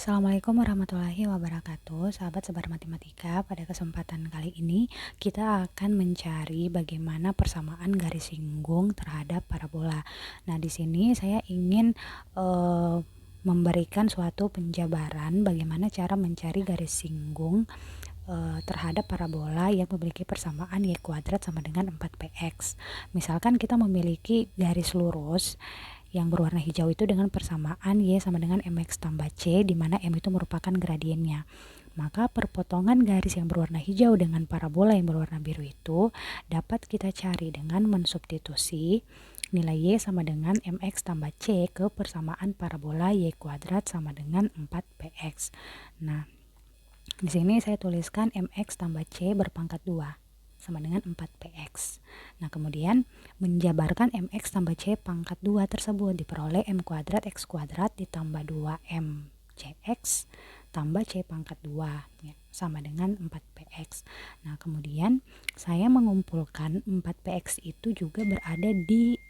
Assalamualaikum warahmatullahi wabarakatuh, sahabat sebar matematika. Pada kesempatan kali ini kita akan mencari bagaimana persamaan garis singgung terhadap parabola. Nah, di sini saya ingin memberikan suatu penjabaran bagaimana cara mencari garis singgung terhadap parabola yang memiliki persamaan y kuadrat sama dengan 4px. Misalkan kita memiliki garis lurus yang berwarna hijau itu dengan persamaan y sama dengan mx tambah c, di mana m itu merupakan gradiennya. Maka perpotongan garis yang berwarna hijau dengan parabola yang berwarna biru itu dapat kita cari dengan mensubstitusi nilai y sama dengan mx tambah c ke persamaan parabola y kuadrat sama dengan 4px. Nah, di sini saya tuliskan mx tambah c berpangkat 2 sama dengan 4px. Nah, kemudian menjabarkan mx tambah c pangkat 2 tersebut diperoleh m kuadrat x kuadrat ditambah 2m cx tambah c pangkat 2 ya, sama dengan 4px. Nah, kemudian saya mengumpulkan 4px itu juga berada di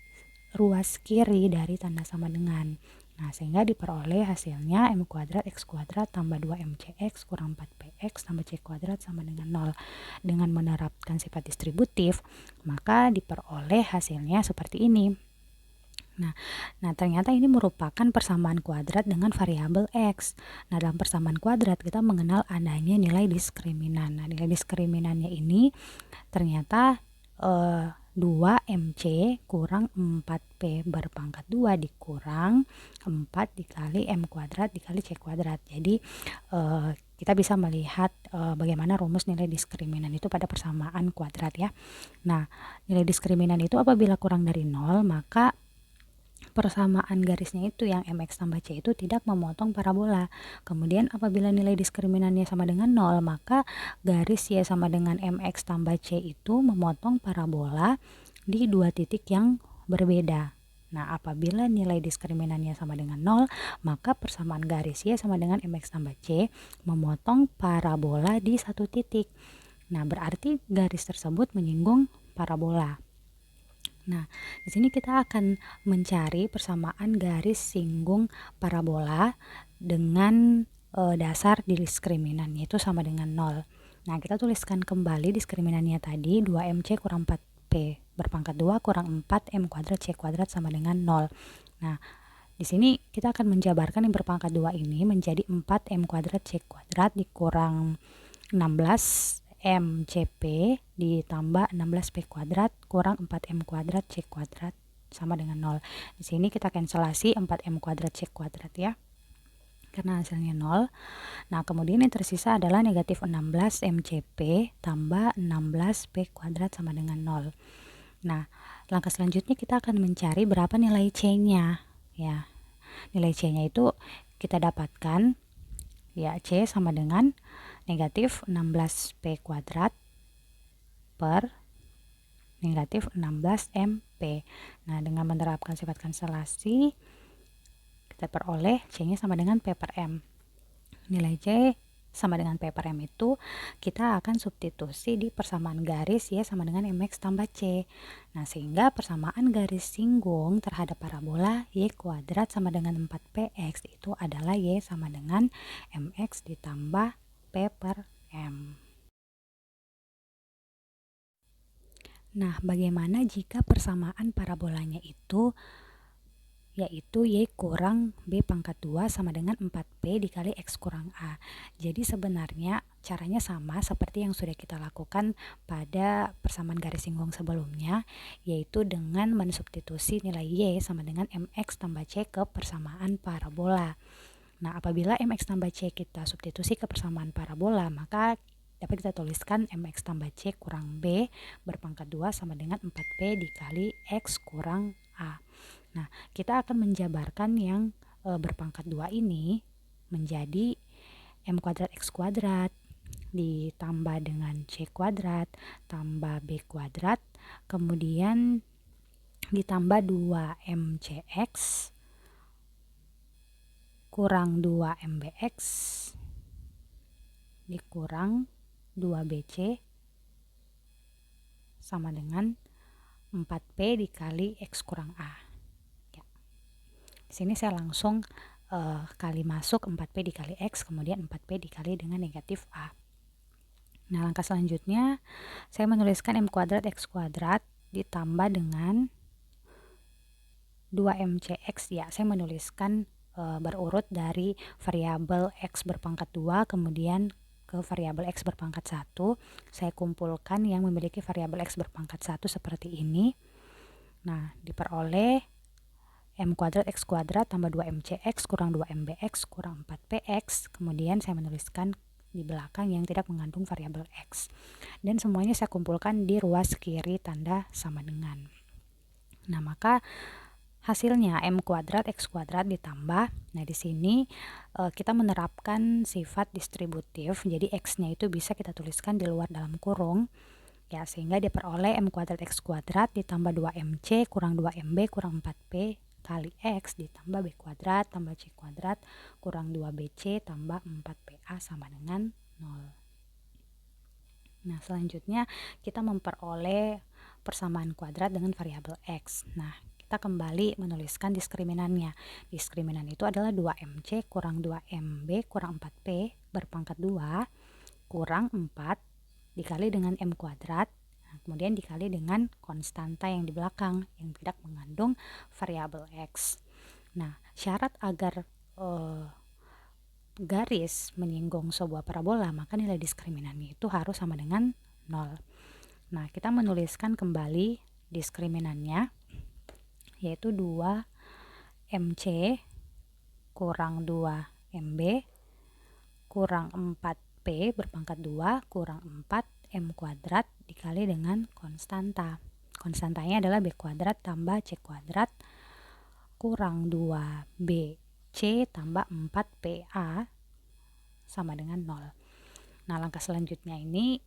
ruas kiri dari tanda sama dengan. Nah, sehingga diperoleh hasilnya m kuadrat x kuadrat tambah 2mcx kurang 4px tambah c kuadrat sama dengan 0. Dengan menerapkan sifat distributif, maka diperoleh hasilnya seperti ini. Nah, ternyata ini merupakan persamaan kuadrat dengan variabel x. Nah, dalam persamaan kuadrat kita mengenal adanya nilai diskriminan. Nah, nilai diskriminannya ini ternyata 2mc kurang 4p berpangkat 2 dikurang 4 dikali m kuadrat dikali c kuadrat. Jadi kita bisa melihat bagaimana rumus nilai diskriminan itu pada persamaan kuadrat ya. Nah, nilai diskriminan itu apabila kurang dari 0, maka persamaan garisnya itu yang mx tambah c itu tidak memotong parabola. Kemudian apabila nilai diskriminannya sama dengan 0, maka garis y sama dengan mx tambah c itu memotong parabola di dua titik yang berbeda. Nah, apabila nilai diskriminannya sama dengan 0, maka persamaan garis y sama dengan mx tambah c memotong parabola di satu titik. Nah, berarti garis tersebut menyinggung parabola. Nah, di sini kita akan mencari persamaan garis singgung parabola dengan dasar diskriminan, yaitu sama dengan 0. Nah, kita tuliskan kembali diskriminannya tadi 2mc kurang 4p berpangkat 2 kurang 4m kuadrat c kuadrat sama dengan 0. Nah, di sini kita akan menjabarkan yang berpangkat 2 ini menjadi 4m kuadrat c kuadrat dikurang 16 mcp ditambah 16p kuadrat kurang 4m kuadrat c kuadrat sama dengan 0. Di sini kita cancelasi 4m kuadrat c kuadrat ya, karena hasilnya 0. Nah, kemudian yang tersisa adalah negatif 16 mcp tambah 16p kuadrat sama dengan 0. Nah, langkah selanjutnya kita akan mencari berapa nilai c-nya ya. Nilai c-nya itu kita dapatkan ya, c sama dengan negatif 16p kuadrat per negatif 16mp. Nah, dengan menerapkan sifat kanselasi kita peroleh c-nya sama dengan p per m. Nilai c sama dengan p per m itu kita akan substitusi di persamaan garis y sama dengan mx tambah c. Nah, sehingga persamaan garis singgung terhadap parabola y kuadrat sama dengan 4px itu adalah y sama dengan mx ditambah p per m. Nah, bagaimana jika persamaan parabolanya itu yaitu y kurang b pangkat 2 sama dengan 4p dikali x kurang a. Jadi sebenarnya caranya sama seperti yang sudah kita lakukan pada persamaan garis singgung sebelumnya, yaitu dengan mensubstitusi nilai y sama dengan mx tambah c ke persamaan parabola. Nah, apabila mx tambah c kita substitusi ke persamaan parabola, maka dapat kita tuliskan mx tambah c kurang b berpangkat 2 sama dengan 4p dikali x kurang a. Nah, kita akan menjabarkan yang berpangkat 2 ini menjadi m kuadrat x kuadrat ditambah dengan c kuadrat tambah b kuadrat kemudian ditambah 2mcx kurang 2mbx dikurang 2bc sama dengan 4p dikali x kurang a. Ya. Di sini saya langsung kali masuk 4P dikali X, kemudian 4P dikali dengan negatif A. Nah, langkah selanjutnya saya menuliskan M kuadrat X kuadrat ditambah dengan 2MCX. Ya, saya menuliskan berurut dari variabel X berpangkat 2 kemudian ke variabel X berpangkat 1. Saya kumpulkan yang memiliki variabel X berpangkat 1 seperti ini. Nah, diperoleh M kuadrat X kuadrat tambah 2MCX kurang 2MBX kurang 4PX. Kemudian saya menuliskan di belakang yang tidak mengandung variabel X. Dan semuanya saya kumpulkan di ruas kiri tanda sama dengan. Nah, maka hasilnya M kuadrat X kuadrat ditambah. Nah, di sini kita menerapkan sifat distributif. Jadi X-nya itu bisa kita tuliskan di luar dalam kurung. Ya, sehingga diperoleh M kuadrat X kuadrat ditambah 2MC kurang 2MB kurang 4P kali X ditambah B kuadrat tambah C kuadrat kurang 2BC tambah 4PA sama dengan 0. Nah, selanjutnya kita memperoleh persamaan kuadrat dengan variabel X. Nah, kita kembali menuliskan diskriminannya. Diskriminan itu adalah 2MC kurang 2MB kurang 4P berpangkat 2 kurang 4 dikali dengan M kuadrat. Nah, kemudian dikali dengan konstanta yang di belakang yang tidak mengandung variabel X. Nah, syarat agar garis menyinggung sebuah parabola, maka nilai diskriminannya itu harus sama dengan 0. Nah, kita menuliskan kembali diskriminannya, yaitu 2MC kurang 2MB kurang 4P berpangkat 2 kurang 4M kuadrat dikali dengan konstanta. Konstantanya adalah B kuadrat tambah C kuadrat kurang 2BC tambah 4PA sama dengan 0. Nah, langkah selanjutnya ini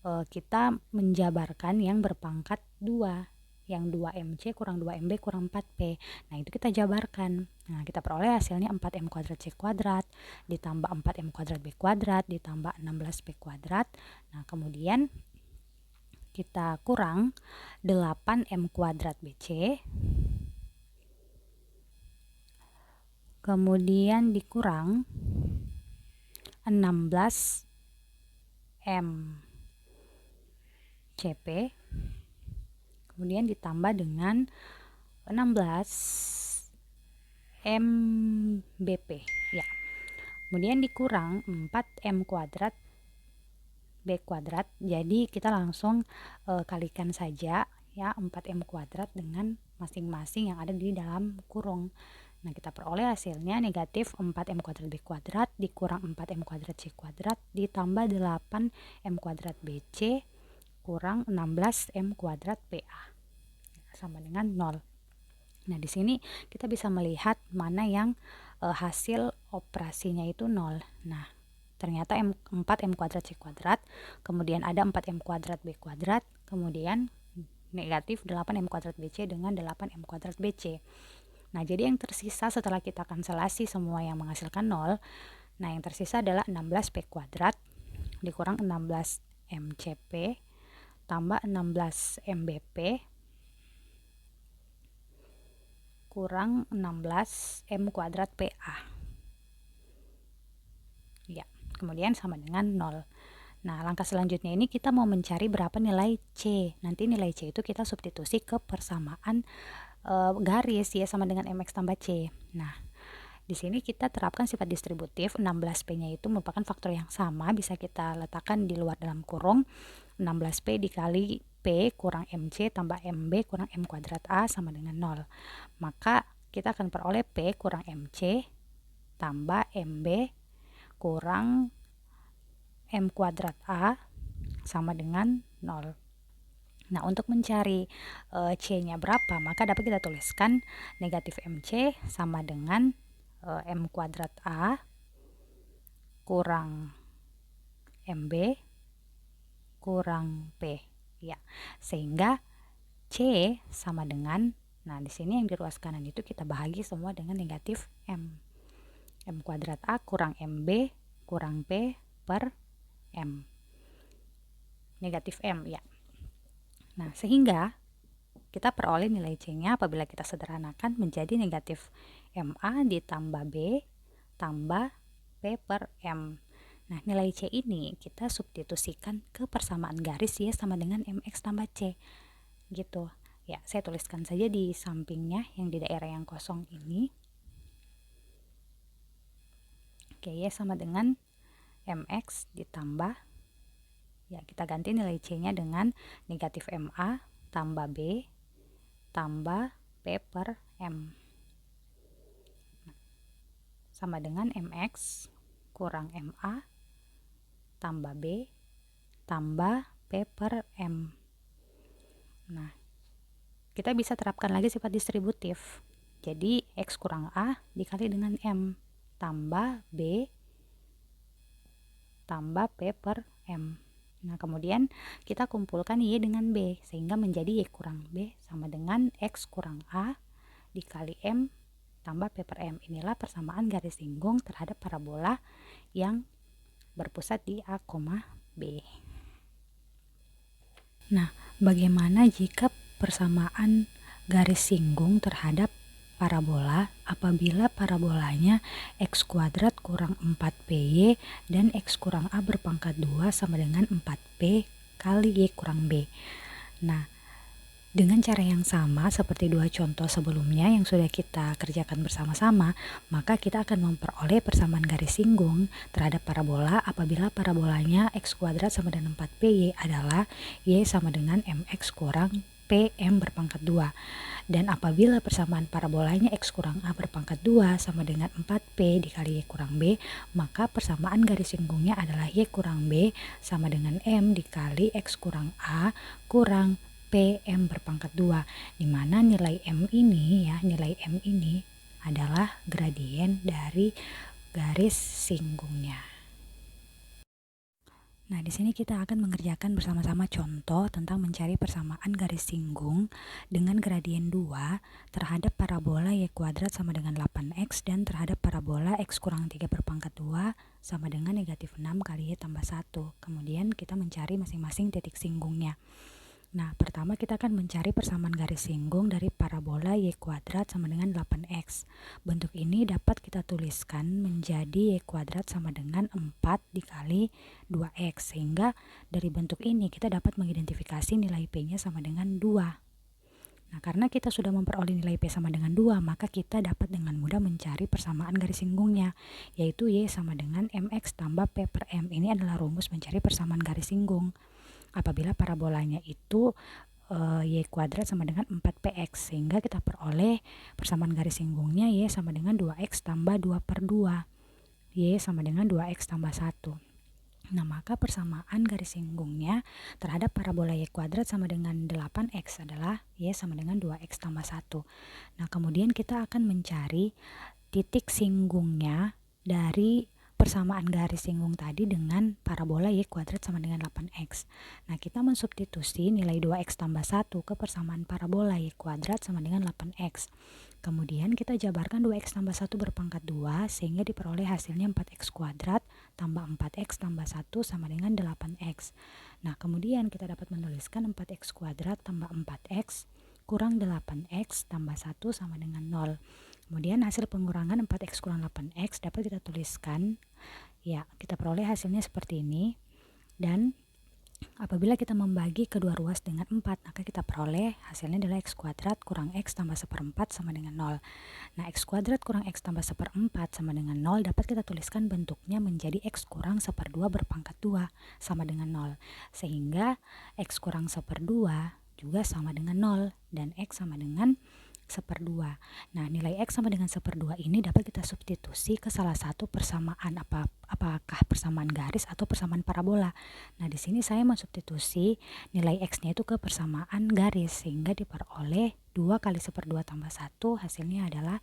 kita menjabarkan yang berpangkat 2. Yang 2MC kurang 2MB kurang 4P. Nah, itu kita jabarkan. Nah, kita peroleh hasilnya 4M kuadrat C kuadrat ditambah 4M kuadrat B kuadrat ditambah 16P kuadrat. Nah, kemudian kita kurang 8M kuadrat BC. Kemudian dikurang 16M CP, kemudian ditambah dengan 16 MBP ya. Kemudian dikurang 4M kuadrat B kuadrat. Jadi kita langsung kalikan saja ya 4M kuadrat dengan masing-masing yang ada di dalam kurung. Nah, kita peroleh hasilnya negatif 4M kuadrat B kuadrat dikurang 4M kuadrat C kuadrat ditambah 8M kuadrat BC kurang 16M kuadrat PA sama dengan 0. Nah, di sini kita bisa melihat mana yang hasil operasinya itu 0. Nah, ternyata 4M kuadrat C kuadrat, kemudian ada 4M kuadrat B kuadrat, kemudian negatif 8M kuadrat BC dengan 8M kuadrat BC. Nah, jadi yang tersisa setelah kita kanselasi semua yang menghasilkan 0, nah yang tersisa adalah 16P kuadrat dikurang 16MCP tambah 16MBP kurang 16M kuadrat PA. Ya, kemudian sama dengan 0. Nah, langkah selanjutnya ini kita mau mencari berapa nilai C. Nanti nilai C itu kita substitusi ke persamaan garis ya sama dengan MX tambah C. Nah, di sini kita terapkan sifat distributif. 16P-nya itu merupakan faktor yang sama, bisa kita letakkan di luar dalam kurung. 16P dikali P kurang MC tambah MB kurang M kuadrat A sama dengan 0. Maka kita akan peroleh P kurang MC tambah MB kurang M kuadrat A sama dengan 0. Nah, untuk mencari C-nya berapa, maka dapat kita tuliskan negatif MC sama dengan M kuadrat A kurang MB kurang P. Ya, sehingga C sama dengan, nah di sini yang di ruas kanan itu kita bahagi semua dengan negatif M. M kuadrat A kurang MB kurang P per M. Negatif M ya. Nah, sehingga kita peroleh nilai C-nya apabila kita sederhanakan menjadi negatif MA ditambah B tambah P per M. Nah, nilai C ini kita substitusikan ke persamaan garis Y sama dengan MX tambah C. Gitu. Ya, saya tuliskan saja di sampingnya yang di daerah yang kosong ini. Oke, Y sama dengan MX ditambah, ya kita ganti nilai C-nya dengan negatif MA tambah B tambah P per M. Sama dengan MX kurang MA tambah B tambah P per M. Nah, kita bisa terapkan lagi sifat distributif. Jadi X kurang A dikali dengan M tambah B tambah P per M. Nah, kemudian kita kumpulkan Y dengan B sehingga menjadi Y kurang B sama dengan X kurang A dikali M tambah P per M. Inilah persamaan garis singgung terhadap parabola yang berpusat di A, B. Nah, bagaimana jika persamaan garis singgung terhadap parabola apabila parabolanya X kuadrat kurang 4PY dan X kurang A berpangkat 2 sama dengan 4P kali Y kurang B. Nah, dengan cara yang sama seperti dua contoh sebelumnya yang sudah kita kerjakan bersama-sama, maka kita akan memperoleh persamaan garis singgung terhadap parabola apabila parabolanya X kuadrat sama dengan 4PY adalah Y sama dengan MX kurang PM berpangkat 2. Dan apabila persamaan parabolanya X kurang A berpangkat 2 sama dengan 4P dikali Y kurang B, maka persamaan garis singgungnya adalah Y kurang B sama dengan M dikali X kurang A kurang PM berpangkat 2, di mana nilai M ini adalah gradien dari garis singgungnya. Nah, di sini kita akan mengerjakan bersama-sama contoh tentang mencari persamaan garis singgung dengan gradien 2 terhadap parabola Y kuadrat sama dengan 8X dan terhadap parabola X kurang 3 berpangkat 2 sama dengan negatif 6 kali Y tambah 1. Kemudian kita mencari masing-masing titik singgungnya. Nah, pertama kita akan mencari persamaan garis singgung dari parabola Y kuadrat sama dengan 8X. Bentuk ini dapat kita tuliskan menjadi Y kuadrat sama dengan 4 dikali 2X. Sehingga dari bentuk ini kita dapat mengidentifikasi nilai P-nya sama dengan 2. Nah, karena kita sudah memperoleh nilai P sama dengan 2, maka kita dapat dengan mudah mencari persamaan garis singgungnya, yaitu Y sama dengan MX tambah P per M. Ini adalah rumus mencari persamaan garis singgung apabila parabolanya itu Y kuadrat sama dengan 4PX, sehingga kita peroleh persamaan garis singgungnya Y sama dengan 2X tambah 2 per 2, Y sama dengan 2X tambah 1. Nah, maka persamaan garis singgungnya terhadap parabola Y kuadrat sama dengan 8X adalah Y sama dengan 2X tambah 1. Nah, kemudian kita akan mencari titik singgungnya dari persamaan garis singgung tadi dengan parabola Y kuadrat sama dengan 8X. Nah, kita mensubstitusi nilai 2X tambah 1 ke persamaan parabola Y kuadrat sama dengan 8X. Kemudian kita jabarkan 2X tambah 1 berpangkat 2 sehingga diperoleh hasilnya 4X kuadrat tambah 4X tambah 1 sama dengan 8X. Nah, kemudian kita dapat menuliskan 4X kuadrat tambah 4X kurang 8X tambah 1 sama dengan 0. Kemudian hasil pengurangan 4X kurang 8X dapat kita tuliskan, ya kita peroleh hasilnya seperti ini. Dan apabila kita membagi kedua ruas dengan 4, maka kita peroleh hasilnya adalah X kuadrat kurang X tambah 1/4 sama dengan 0. Nah, X kuadrat kurang X tambah 1/4 sama dengan 0 dapat kita tuliskan bentuknya menjadi X kurang 1/2 berpangkat 2 sama dengan 0. Sehingga X kurang 1/2 juga sama dengan 0 dan X sama dengan 1/2. Nah, nilai X sama dengan 1/2 ini dapat kita substitusi ke salah satu persamaan, apakah persamaan garis atau persamaan parabola. Nah, di sini saya mensubstitusi nilai X-nya itu ke persamaan garis sehingga diperoleh 2 kali 1/2 tambah 1 hasilnya adalah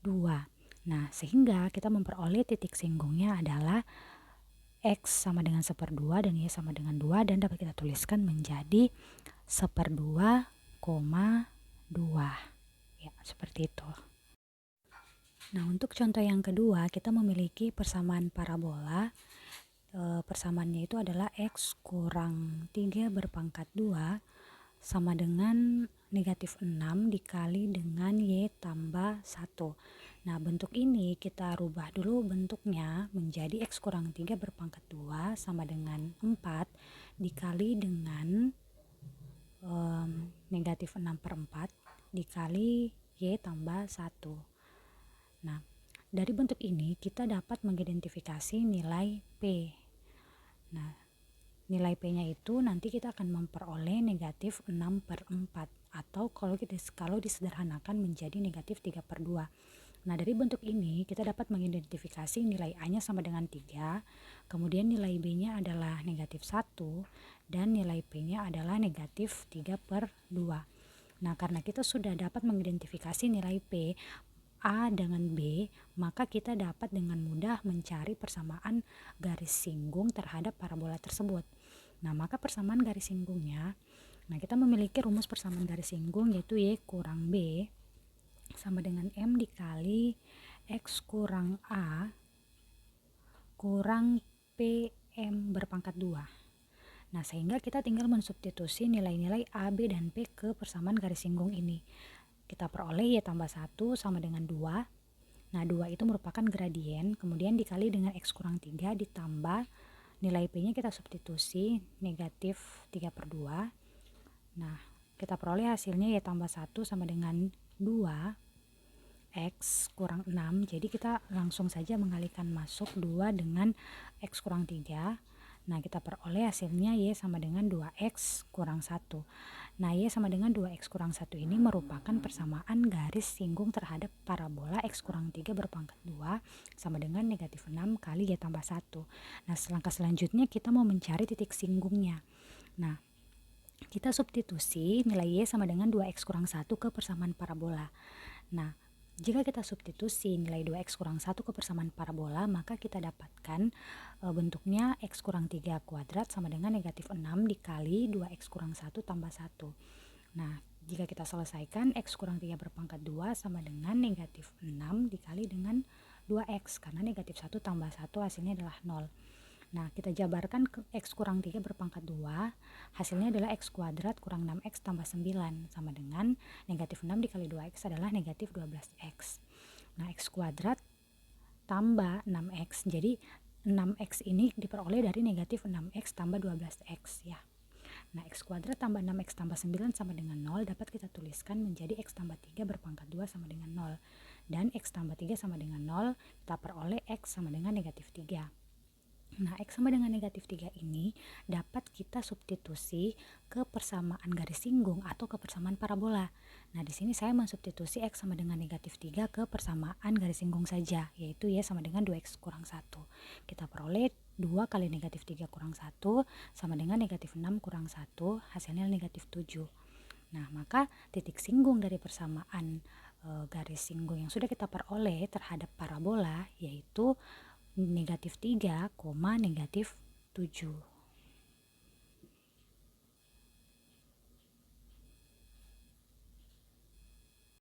2. Nah, sehingga kita memperoleh titik singgungnya adalah X sama dengan 1/2 dan Y sama dengan 2 dan dapat kita tuliskan menjadi 1/2, 2. Ya, seperti itu. Nah, untuk contoh yang kedua, kita memiliki persamaan parabola. Persamaannya itu adalah X kurang 3 berpangkat 2 sama dengan negatif 6 dikali dengan Y tambah 1. Nah, bentuk ini kita rubah dulu bentuknya menjadi X kurang 3 berpangkat 2 sama dengan 4 dikali dengan negatif 6/4 dikali Y tambah 1. Nah, dari bentuk ini kita dapat mengidentifikasi nilai P. Nah, nilai P-nya itu nanti kita akan memperoleh negatif 6/4 atau kalau disederhanakan menjadi negatif 3/2. Nah, dari bentuk ini kita dapat mengidentifikasi nilai A-nya sama dengan 3, kemudian nilai B-nya adalah negatif 1, dan nilai P-nya adalah negatif 3/2. Nah, karena kita sudah dapat mengidentifikasi nilai P, A dengan B, maka kita dapat dengan mudah mencari persamaan garis singgung terhadap parabola tersebut. Nah, maka persamaan garis singgungnya, kita memiliki rumus persamaan garis singgung yaitu Y kurang B sama dengan M dikali X kurang A kurang PM berpangkat 2. Nah, sehingga kita tinggal mensubstitusi nilai-nilai A, B, dan P ke persamaan garis singgung ini. Kita peroleh Y tambah 1 sama dengan 2. Nah, 2 itu merupakan gradien, kemudian dikali dengan X kurang 3 ditambah nilai P-nya kita substitusi negatif 3/2. Nah, kita peroleh hasilnya Y tambah 1 sama dengan 2 X kurang 6. Jadi kita langsung saja mengalihkan masuk 2 dengan X kurang 3. Nah, kita peroleh hasilnya Y sama dengan 2X kurang 1. Nah, Y sama dengan 2X kurang 1 ini merupakan persamaan garis singgung terhadap parabola X kurang 3 berpangkat 2 sama dengan negatif 6 kali Y tambah 1. Nah, langkah selanjutnya kita mau mencari titik singgungnya. Nah, kita substitusi nilai Y sama dengan 2X kurang 1 ke persamaan parabola. Nah, jika kita substitusi nilai 2X kurang 1 ke persamaan parabola, maka kita dapatkan bentuknya X kurang 3 kuadrat sama dengan negatif 6 dikali 2X kurang 1 tambah 1. Nah, jika kita selesaikan, X kurang 3 berpangkat 2 sama dengan negatif 6 dikali dengan 2X, karena negatif 1 tambah 1 hasilnya adalah 0. Nah, kita jabarkan ke X kurang 3 berpangkat 2, hasilnya adalah X kuadrat kurang 6X tambah 9 sama dengan negatif 6 dikali 2X adalah negatif 12X. Nah, X kuadrat tambah 6X, jadi 6X ini diperoleh dari negatif 6X tambah 12X ya. Nah, X kuadrat tambah 6X tambah 9 sama dengan 0 dapat kita tuliskan menjadi X tambah 3 berpangkat 2 sama dengan 0. Dan X tambah 3 sama dengan 0, kita peroleh X sama dengan negatif 3. Nah, X sama dengan negatif 3 ini dapat kita substitusi ke persamaan garis singgung atau ke persamaan parabola. Nah, di sini saya mensubstitusi X sama dengan negatif 3 ke persamaan garis singgung saja, yaitu Y sama dengan 2X kurang 1. Kita peroleh 2 kali negatif 3 kurang 1 sama dengan negatif 6 kurang 1, hasilnya negatif 7. Nah, maka titik singgung dari persamaan garis singgung yang sudah kita peroleh terhadap parabola yaitu negatif 3, negatif 7.